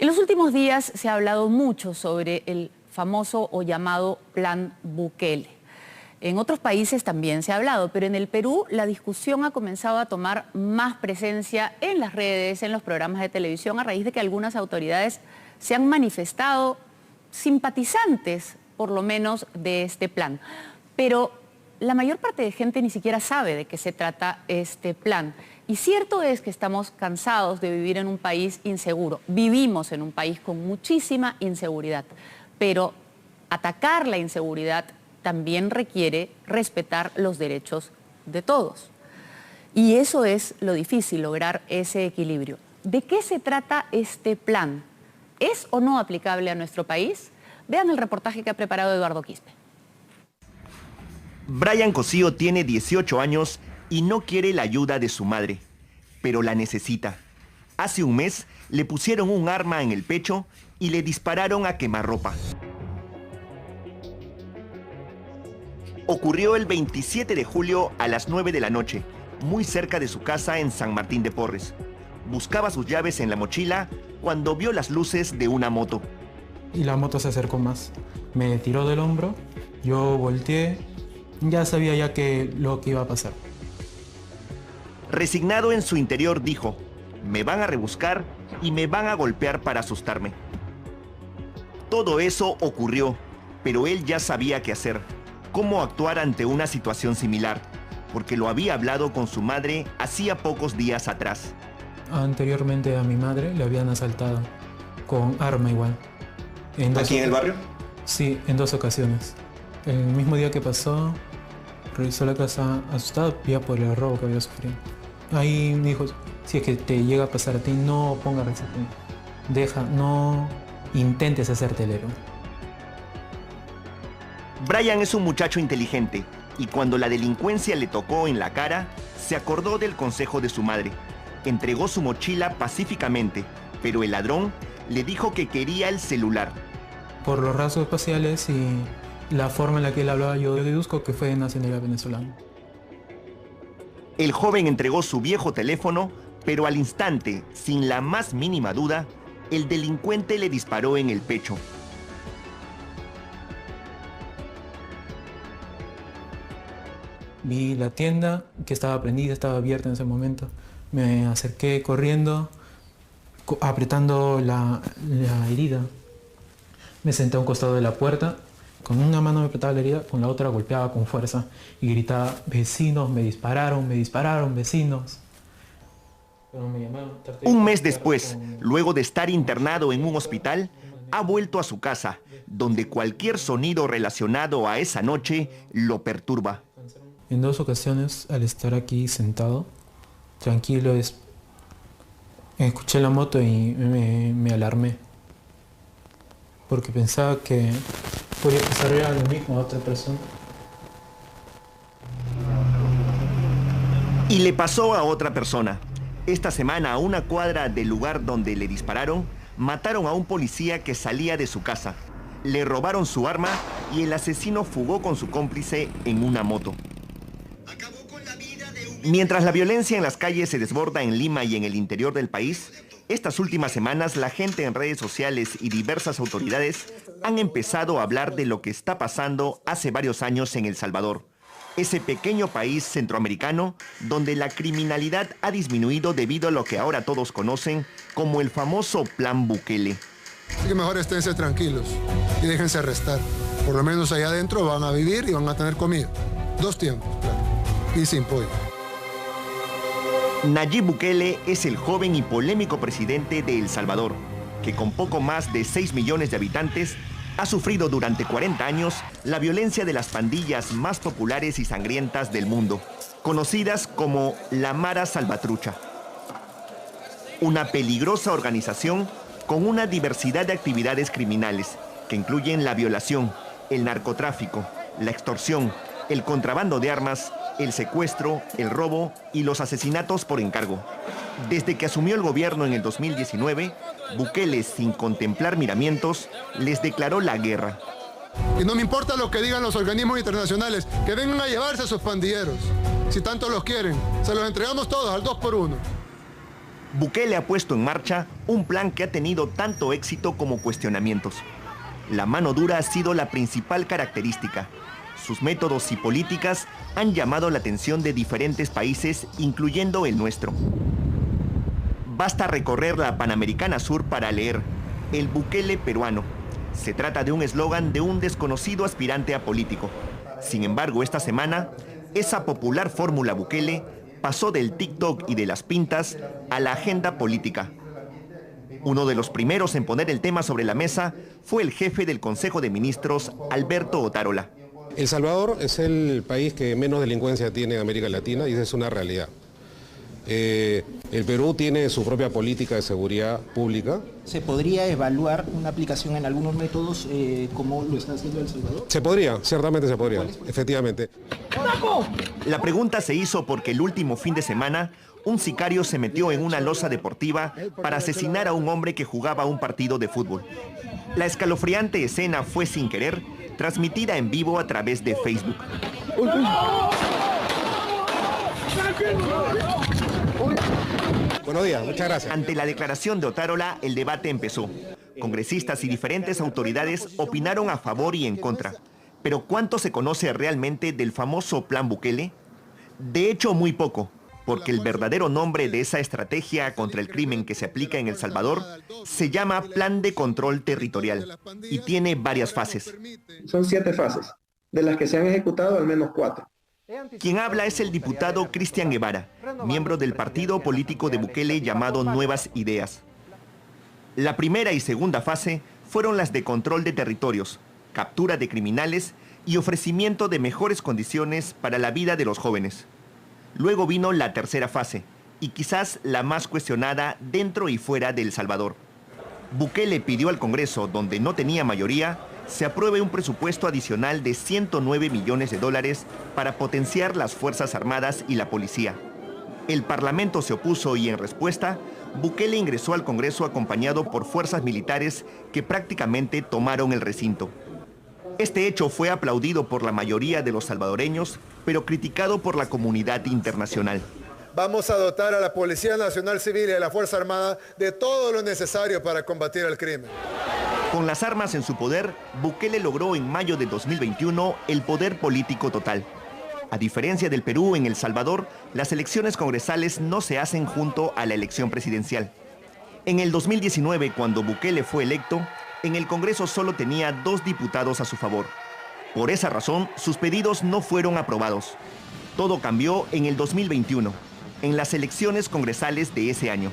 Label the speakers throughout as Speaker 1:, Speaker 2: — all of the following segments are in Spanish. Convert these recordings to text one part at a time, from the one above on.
Speaker 1: En los últimos días se ha hablado mucho sobre el famoso o llamado Plan Bukele. En otros países también se ha hablado, pero en el Perú la discusión ha comenzado a tomar más presencia en las redes, en los programas de televisión, a raíz de que algunas autoridades se han manifestado simpatizantes, por lo menos, de este plan. Pero la mayor parte de gente ni siquiera sabe de qué se trata este plan. Y cierto es que estamos cansados de vivir en un país inseguro. Vivimos en un país con muchísima inseguridad, pero atacar la inseguridad también requiere respetar los derechos de todos. Y eso es lo difícil, lograr ese equilibrio. ¿De qué se trata este plan? ¿Es o no aplicable a nuestro país? Vean el reportaje que ha preparado Eduardo Quispe.
Speaker 2: Brian Cosío tiene 18 años y no quiere la ayuda de su madre, pero la necesita. Hace un mes le pusieron un arma en el pecho y le dispararon a quemarropa. Ocurrió el 27 de julio a las 9 de la noche, muy cerca de su casa en San Martín de Porres. Buscaba sus llaves en la mochila cuando vio las luces de una moto.
Speaker 3: Y la moto se acercó más. Me tiró del hombro, yo volteé, ya sabía lo que iba a pasar.
Speaker 2: Resignado en su interior dijo: me van a rebuscar y me van a golpear para asustarme. Todo eso ocurrió, pero él ya sabía qué hacer, cómo actuar ante una situación similar, porque lo había hablado con su madre hacía pocos días atrás.
Speaker 3: Anteriormente a mi madre le habían asaltado con arma igual.
Speaker 2: ¿Aquí en el barrio?
Speaker 3: Sí, en 2 ocasiones. El mismo día que pasó, revisó la casa asustado ya por el robo que había sufrido. Ahí me dijo: si es que te llega a pasar a ti, no pongas resistencia. No intentes hacerte el héroe.
Speaker 2: Brian es un muchacho inteligente y cuando la delincuencia le tocó en la cara, se acordó del consejo de su madre. Entregó su mochila pacíficamente, pero el ladrón le dijo que quería el celular.
Speaker 3: Por los rasgos faciales y la forma en la que él hablaba, yo deduzco que fue de nacionalidad venezolana.
Speaker 2: El joven entregó su viejo teléfono, pero al instante, sin la más mínima duda, el delincuente le disparó en el pecho.
Speaker 3: Vi la tienda que estaba prendida, estaba abierta en ese momento. Me acerqué corriendo, apretando la herida. Me senté a un costado de la puerta. Con una mano me apretaba la herida, con la otra golpeaba con fuerza y gritaba: vecinos, me dispararon, vecinos.
Speaker 2: Un mes después, luego de estar internado en un hospital, ha vuelto a su casa, donde cualquier sonido relacionado a esa noche lo perturba.
Speaker 3: En 2 ocasiones, al estar aquí sentado, tranquilo, escuché la moto y me alarmé. Porque pensaba que podría pasar lo mismo a otra persona.
Speaker 2: Y le pasó a otra persona. Esta semana, a una cuadra del lugar donde le dispararon, mataron a un policía que salía de su casa. Le robaron su arma y el asesino fugó con su cómplice en una moto. Mientras la violencia en las calles se desborda en Lima y en el interior del país, estas últimas semanas la gente en redes sociales y diversas autoridades han empezado a hablar de lo que está pasando hace varios años en El Salvador, ese pequeño país centroamericano donde la criminalidad ha disminuido debido a lo que ahora todos conocen como el famoso Plan Bukele.
Speaker 4: Así que mejor esténse tranquilos y déjense arrestar. Por lo menos allá adentro van a vivir y van a tener comida. 2 tiempos, claro. Y sin pollo.
Speaker 2: Nayib Bukele es el joven y polémico presidente de El Salvador, que con poco más de 6 millones de habitantes ha sufrido durante 40 años la violencia de las pandillas más populares y sangrientas del mundo, conocidas como la Mara Salvatrucha. Una peligrosa organización con una diversidad de actividades criminales que incluyen la violación, el narcotráfico, la extorsión, el contrabando de armas, el secuestro, el robo y los asesinatos por encargo. Desde que asumió el gobierno en el 2019, Bukele, sin contemplar miramientos, les declaró la guerra.
Speaker 4: Y no me importa lo que digan los organismos internacionales, que vengan a llevarse a sus pandilleros. Si tanto los quieren, se los entregamos todos al 2 por 1.
Speaker 2: Bukele ha puesto en marcha un plan que ha tenido tanto éxito como cuestionamientos. La mano dura ha sido la principal característica. Sus métodos y políticas han llamado la atención de diferentes países, incluyendo el nuestro. Basta recorrer la Panamericana Sur para leer el Bukele peruano. Se trata de un eslogan de un desconocido aspirante a político. Sin embargo, esta semana, esa popular fórmula Bukele pasó del TikTok y de las pintas a la agenda política. Uno de los primeros en poner el tema sobre la mesa fue el jefe del Consejo de Ministros, Alberto Otárola.
Speaker 5: El Salvador es el país que menos delincuencia tiene en América Latina y esa es una realidad. El Perú tiene su propia política de seguridad pública.
Speaker 6: ¿Se podría evaluar una aplicación en algunos métodos como lo está haciendo El Salvador?
Speaker 5: Se podría, ciertamente se podría, efectivamente.
Speaker 2: La pregunta se hizo porque el último fin de semana, un sicario se metió en una loza deportiva para asesinar a un hombre que jugaba un partido de fútbol. La escalofriante escena fue sin querer, transmitida en vivo a través de Facebook.
Speaker 5: Buenos días, muchas gracias.
Speaker 2: Ante la declaración de Otárola, el debate empezó. Congresistas y diferentes autoridades opinaron a favor y en contra. Pero ¿cuánto se conoce realmente del famoso Plan Bukele? De hecho, muy poco, porque el verdadero nombre de esa estrategia contra el crimen que se aplica en El Salvador se llama Plan de Control Territorial y tiene varias fases.
Speaker 7: Son 7 fases, de las que se han ejecutado al menos 4.
Speaker 2: Quien habla es el diputado Cristian Guevara, miembro del partido político de Bukele llamado Nuevas Ideas. La primera y segunda fase fueron las de control de territorios, captura de criminales y ofrecimiento de mejores condiciones para la vida de los jóvenes. Luego vino la tercera fase, y quizás la más cuestionada dentro y fuera de El Salvador. Bukele pidió al Congreso, donde no tenía mayoría, se apruebe un presupuesto adicional de $109 millones para potenciar las Fuerzas Armadas y la policía. El Parlamento se opuso y en respuesta, Bukele ingresó al Congreso acompañado por fuerzas militares que prácticamente tomaron el recinto. Este hecho fue aplaudido por la mayoría de los salvadoreños, pero criticado por la comunidad internacional.
Speaker 4: Vamos a dotar a la Policía Nacional Civil y a la Fuerza Armada de todo lo necesario para combatir el crimen.
Speaker 2: Con las armas en su poder, Bukele logró en mayo de 2021 el poder político total. A diferencia del Perú, en El Salvador, las elecciones congresales no se hacen junto a la elección presidencial. En el 2019, cuando Bukele fue electo, en el Congreso solo tenía 2 diputados a su favor. Por esa razón, sus pedidos no fueron aprobados. Todo cambió en el 2021, en las elecciones congresales de ese año.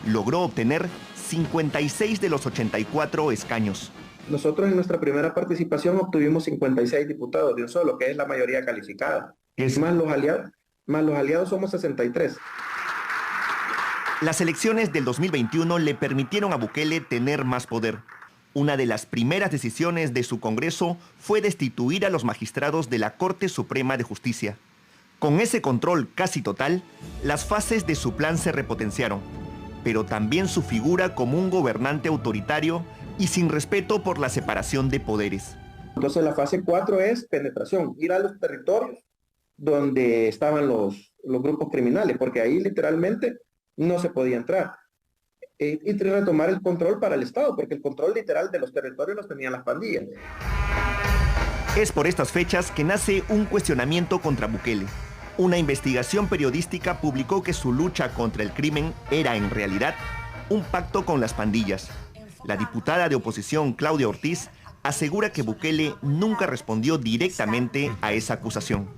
Speaker 2: Logró obtener 56 de los 84 escaños.
Speaker 7: Nosotros en nuestra primera participación obtuvimos 56 diputados de un solo, que es la mayoría calificada. Más los aliados somos 63.
Speaker 2: Las elecciones del 2021 le permitieron a Bukele tener más poder. Una de las primeras decisiones de su Congreso fue destituir a los magistrados de la Corte Suprema de Justicia. Con ese control casi total, las fases de su plan se repotenciaron, pero también su figura como un gobernante autoritario y sin respeto por la separación de poderes.
Speaker 7: Entonces la fase 4 es penetración, ir a los territorios donde estaban los grupos criminales, porque ahí literalmente no se podía entrar. Y retomar el control para el Estado, porque el control literal de los territorios los tenían las pandillas.
Speaker 2: Es por estas fechas que nace un cuestionamiento contra Bukele. Una investigación periodística publicó que su lucha contra el crimen era en realidad un pacto con las pandillas. La diputada de oposición Claudia Ortiz asegura que Bukele nunca respondió directamente a esa acusación.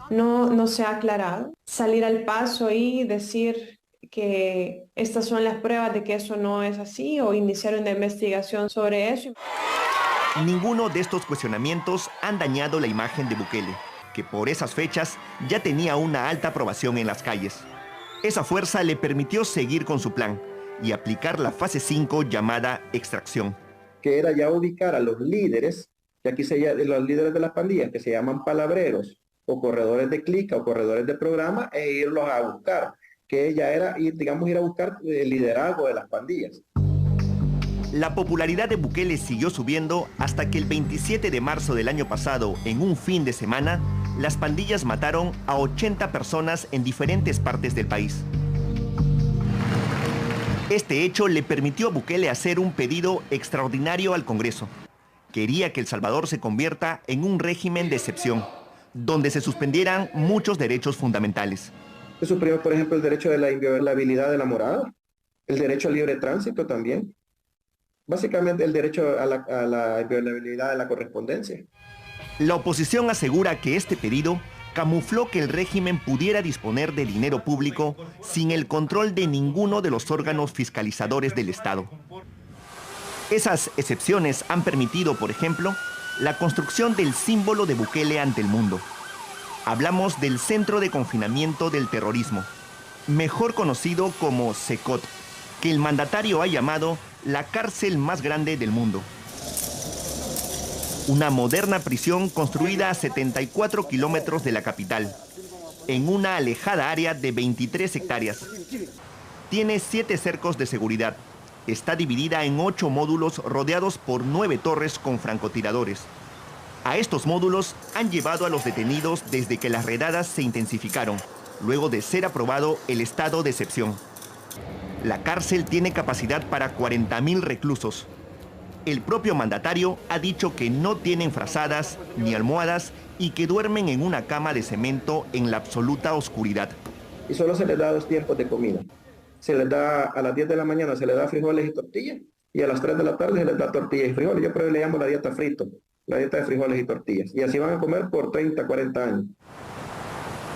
Speaker 8: No se ha aclarado. Salir al paso y decir que estas son las pruebas de que eso no es así o iniciar una investigación sobre eso.
Speaker 2: Ninguno de estos cuestionamientos han dañado la imagen de Bukele, que por esas fechas ya tenía una alta aprobación en las calles. Esa fuerza le permitió seguir con su plan y aplicar la fase 5 llamada extracción.
Speaker 7: Que era ya ubicar a los líderes, que aquí los líderes de las pandillas, que se llaman palabreros, o corredores de clica, o corredores de programa, e irlos a buscar, que ya era, ir a buscar el liderazgo de las pandillas.
Speaker 2: La popularidad de Bukele siguió subiendo hasta que el 27 de marzo del año pasado, en un fin de semana, las pandillas mataron a 80 personas en diferentes partes del país. Este hecho le permitió a Bukele hacer un pedido extraordinario al Congreso. Quería que El Salvador se convierta en un régimen de excepción, donde se suspendieran muchos derechos fundamentales.
Speaker 7: Se suprimió, por ejemplo, el derecho de la inviolabilidad de la morada, el derecho al libre tránsito también. Básicamente el derecho a la inviolabilidad de la correspondencia.
Speaker 2: La oposición asegura que este pedido camufló que el régimen pudiera disponer de dinero público sin el control de ninguno de los órganos fiscalizadores del Estado. Esas excepciones han permitido, por ejemplo, la construcción del símbolo de Bukele ante el mundo. Hablamos del Centro de Confinamiento del Terrorismo, mejor conocido como CECOT, que el mandatario ha llamado la cárcel más grande del mundo. Una moderna prisión construida a 74 kilómetros de la capital, en una alejada área de 23 hectáreas. Tiene 7 cercos de seguridad. Está dividida en 8 módulos rodeados por 9 torres con francotiradores. A estos módulos han llevado a los detenidos desde que las redadas se intensificaron, luego de ser aprobado el estado de excepción. La cárcel tiene capacidad para 40.000 reclusos. El propio mandatario ha dicho que no tienen frazadas ni almohadas y que duermen en una cama de cemento en la absoluta oscuridad.
Speaker 7: Y solo se les da 2 tiempos de comida. Se les da a las 10 de la mañana, se les da frijoles y tortillas, y a las 3 de la tarde se les da tortillas y frijoles. Yo por eso le llamo la dieta frito, la dieta de frijoles y tortillas. Y así van a comer por 30, 40 años.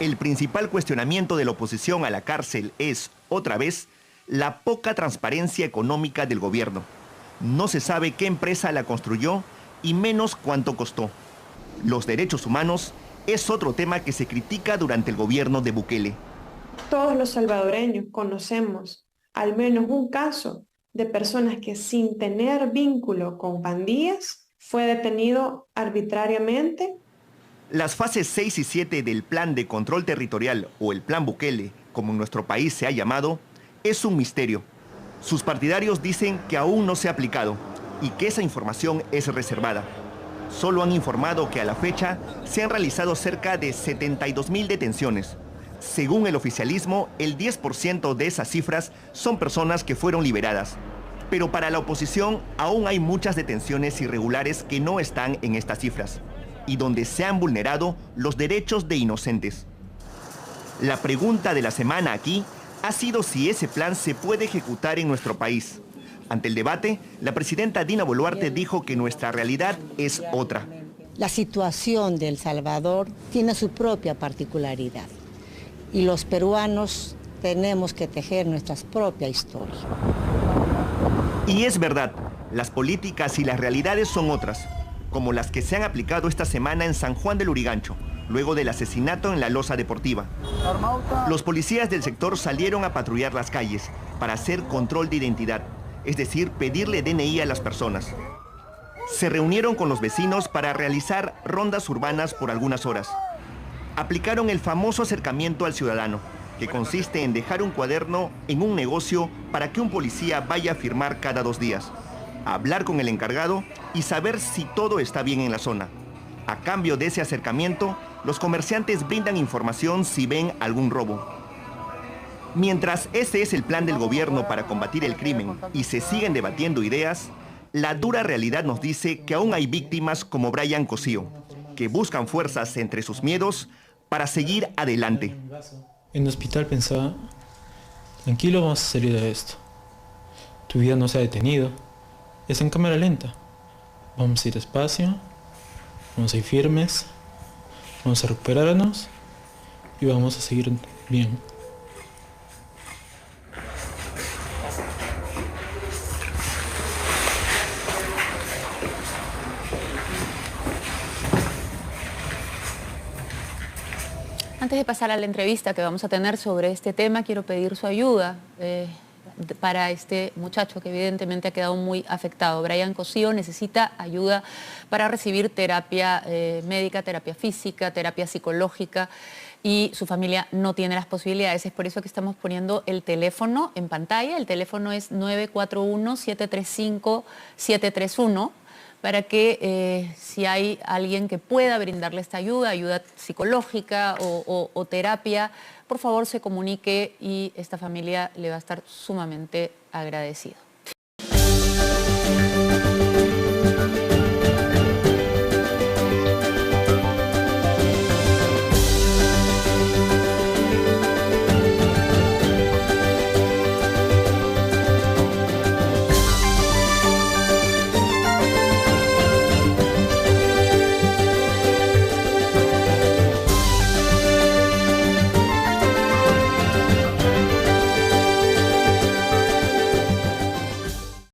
Speaker 2: El principal cuestionamiento de la oposición a la cárcel es, otra vez, la poca transparencia económica del gobierno. No se sabe qué empresa la construyó y menos cuánto costó. Los derechos humanos es otro tema que se critica durante el gobierno de Bukele.
Speaker 8: Todos los salvadoreños conocemos al menos un caso de personas que sin tener vínculo con pandillas fue detenido arbitrariamente.
Speaker 2: Las fases 6 y 7 del Plan de Control Territorial, o el Plan Bukele, como en nuestro país se ha llamado, es un misterio. Sus partidarios dicen que aún no se ha aplicado y que esa información es reservada. Solo han informado que a la fecha se han realizado cerca de 72.000 detenciones. Según el oficialismo, el 10% de esas cifras son personas que fueron liberadas. Pero para la oposición aún hay muchas detenciones irregulares que no están en estas cifras y donde se han vulnerado los derechos de inocentes. La pregunta de la semana aquí ha sido si ese plan se puede ejecutar en nuestro país. Ante el debate, la presidenta Dina Boluarte dijo que nuestra realidad es otra.
Speaker 9: La situación de El Salvador tiene su propia particularidad y los peruanos tenemos que tejer nuestra propia historia.
Speaker 2: Y es verdad, las políticas y las realidades son otras, como las que se han aplicado esta semana en San Juan del Urigancho, luego del asesinato en la Loza Deportiva. Los policías del sector salieron a patrullar las calles para hacer control de identidad, es decir, pedirle DNI a las personas. Se reunieron con los vecinos para realizar rondas urbanas por algunas horas. Aplicaron el famoso acercamiento al ciudadano, que consiste en dejar un cuaderno en un negocio para que un policía vaya a firmar cada 2 días, hablar con el encargado y saber si todo está bien en la zona. A cambio de ese acercamiento, los comerciantes brindan información si ven algún robo. Mientras ese es el plan del gobierno para combatir el crimen y se siguen debatiendo ideas, la dura realidad nos dice que aún hay víctimas como Brian Cosío, que buscan fuerzas entre sus miedos para seguir adelante.
Speaker 3: En el hospital pensaba, tranquilo, vamos a salir de esto. Tu vida no se ha detenido, es en cámara lenta. Vamos a ir despacio, vamos a ir firmes, vamos a recuperarnos y vamos a seguir bien.
Speaker 1: Antes de pasar a la entrevista que vamos a tener sobre este tema, quiero pedir su ayuda para este muchacho que evidentemente ha quedado muy afectado. Brian Cosío necesita ayuda para recibir terapia médica, terapia física, terapia psicológica, y su familia no tiene las posibilidades. Es por eso que estamos poniendo el teléfono en pantalla. El teléfono es 941-735-731. para que si hay alguien que pueda brindarle esta ayuda, ayuda psicológica o terapia, por favor se comunique y esta familia le va a estar sumamente agradecido.